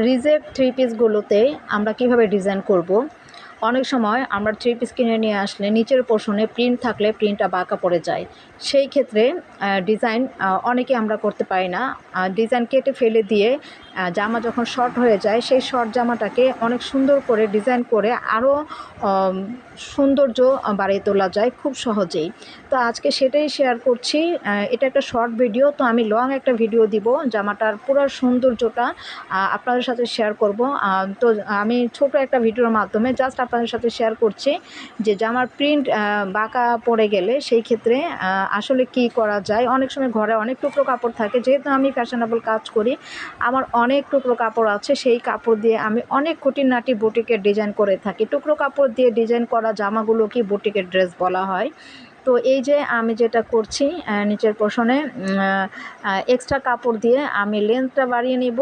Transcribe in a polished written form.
Reject three পিসগুলোতে আমরা কিভাবে design করব। অনেক সময় আমরা থ্রি পিস কিনে নিয়ে আসলে নিচের পোর্শনে প্রিন্ট থাকলে প্রিন্টটা বাঁকা পড়ে যায়। সেই ক্ষেত্রে ডিজাইন অনেকে আমরা করতে পারি না। ডিজাইন কেটে ফেলে দিয়ে জামা যখন শর্ট হয়ে যায় সেই শর্ট জামাটাকে অনেক সুন্দর করে ডিজাইন করে আরও সৌন্দর্য বাড়িয়ে তোলা যায় খুব সহজেই। তো আজকে সেটাই শেয়ার করছি। এটা একটা শর্ট ভিডিও, তো আমি লং একটা ভিডিও দিব জামাটার পুরো সৌন্দর্যটা আপনাদের সাথে শেয়ার করব। তো আমি ছোট একটা ভিডিওর মাধ্যমে জাস্ট আপনাদের সাথে শেয়ার করছি যে জামার প্রিন্ট বাঁকা পড়ে গেলে সেই ক্ষেত্রে আসলে কি করা যায়। অনেক সময় ঘরে অনেক টুকরো কাপড় থাকে, যেহেতু আমি ফ্যাশনেবল কাজ করি আমার অনেক টুকরো কাপড় আছে, সেই কাপড় দিয়ে আমি অনেক খুঁটিনাটি বুটিকের ডিজাইন করে থাকি। টুকরো কাপড় দিয়ে ডিজাইন করা জামাগুলোকে বুটিকের ড্রেস বলা হয়। তো এই যে আমি যেটা করছি, নিচের পোর্শনে এক্সট্রা কাপড় দিয়ে আমি লেন্থটা বাড়িয়ে নিব।